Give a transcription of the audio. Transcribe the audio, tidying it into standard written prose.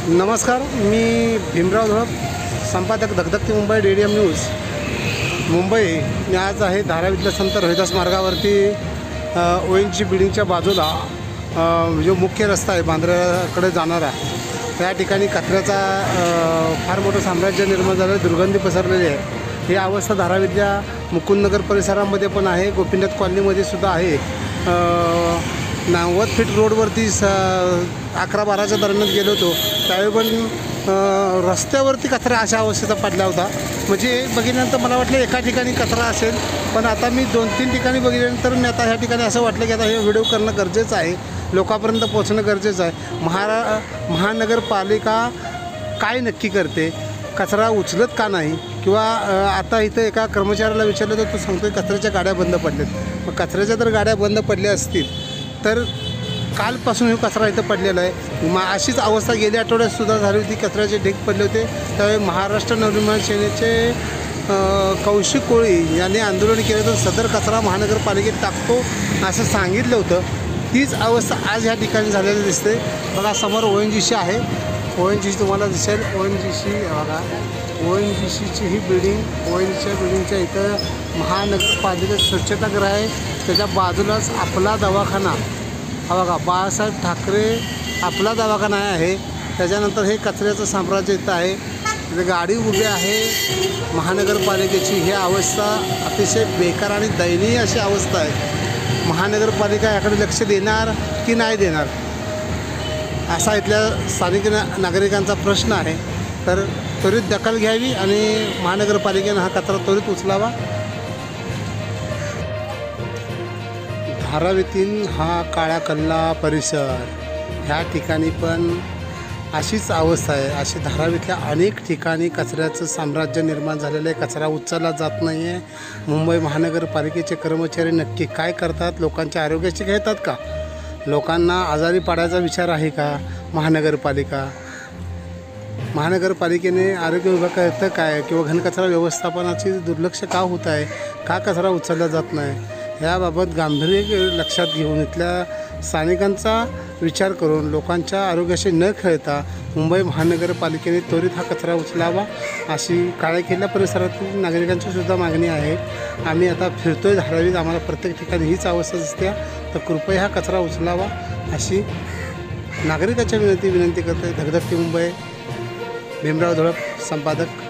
नमस्कार, मी भीमराव धोळप, संपादक धगधगती Mumbai DDM news Mumbai. मी आज आहे धारावीतल्या संत रोहिदास मार्गावरती ONGC बिल्डिंगच्या बाजूला जो मुख्य रस्ता आहे बांद्र्याकडे जाणारा, त्या ठिकाणी कचऱ्याचा फार मोठं साम्राज्य निर्माण झालं, दुर्गंधी पसरलेली आहे. ही अवस्था धारावीतल्या मुकुंदनगर परिसरामध्ये पण आहे, गोपीनाथ कॉलनीमध्ये सुद्धा आहे. 90 फीट रोडवरती 11-12च्या दरम्यान गेलो होतो, त्यावेळी पण रस्त्यावरती कचरा अशा अवस्थेचा पडला होता. म्हणजे बघितल्यानंतर मला वाटलं एका ठिकाणी कचरा असेल, पण आता मी 2-3 ठिकाणी बघितल्यानंतर मी आता ह्या ठिकाणी असं वाटलं की आता हे व्हिडिओ करणं गरजेचं आहे, लोकांपर्यंत पोहोचणं गरजेचं आहे. महानगरपालिका काय नक्की करते, कचरा उचलत का नाही, किंवा आता इथं एका कर्मचाऱ्याला विचारलं तर तो सांगतो कचऱ्याच्या गाड्या बंद पडल्यात. मग कचऱ्याच्या जर गाड्या बंद पडल्या असतील तर कालपासून हे कचरा इथं पडलेला आहे. अशीच अवस्था गेल्या आठवड्यातसुद्धा झाली होती, कचऱ्याचे ढीग पडले होते. त्यावेळी महाराष्ट्र नवनिर्माण सेनेचे कौशिक कोळी यांनी आंदोलन केलं तर सदर कचरा महानगरपालिकेत टाकतो असं सांगितलं होतं. तीच अवस्था आज ह्या ठिकाणी झालेली दिसते. बघा, समोर ONGC आहे, ONGC तुम्हाला दिसेल. ONGC बघा, ONGCची ही बिल्डिंग, ONGCच्या बिल्डिंगच्या इथं महानगरपालिकेत स्वच्छतागृह आहे, त्याच्या बाजूलाच आपला दवाखाना, हा बघा बाळासाहेब ठाकरे आपला दवाखाना आहे. त्याच्यानंतर हे कचऱ्याचं साम्राज्य इथं आहे, तिथे गाडी उभी आहे महानगरपालिकेची. ही अवस्था अतिशय बेकार आणि दयनीय अशी अवस्था आहे. महानगरपालिका याकडे लक्ष देणार की नाही देणार असा इथल्या स्थानिक नागरिकांचा प्रश्न आहे. तर त्वरित दखल घ्यावी आणि महानगरपालिकेनं हा कचरा त्वरित उचलावा. धारावीतील हा काळा कल्ला परिसर, ह्या ठिकाणी पण अशीच अवस्था आहे. अशी धारावीतल्या अनेक ठिकाणी कचऱ्याचं साम्राज्य निर्माण झालेलं आहे, कचरा उचलला जात नाही आहे. मुंबई महानगरपालिकेचे कर्मचारी नक्की काय करतात? लोकांच्या आरोग्याची घेतात का? लोकांना आजारी पाडायचा विचार आहे का महानगरपालिकेने आरोग्य विभाग करतं काय? किंवा घनकचरा व्यवस्थापनाची दुर्लक्ष का होत आहे? का कचरा उचलला जात नाही? याबाबत गांभीर्य लक्षात घेऊन इथल्या स्थानिकांचा विचार करून लोकांच्या आरोग्याशी न खेळता मुंबई महानगरपालिकेने त्वरित हा कचरा उचलावा अशी काळेकिल्ला परिसरातील नागरिकांची सुद्धा मागणी आहे. आम्ही आता फिरतोय धारावीत, आम्हाला प्रत्येक ठिकाणी हीच अवस्था दिसते. तर कृपया हा कचरा उचलावा अशी नागरिकाच्या विनंती करतोय. धगधगती मुंबई, भीमराव धोळप, संपादक.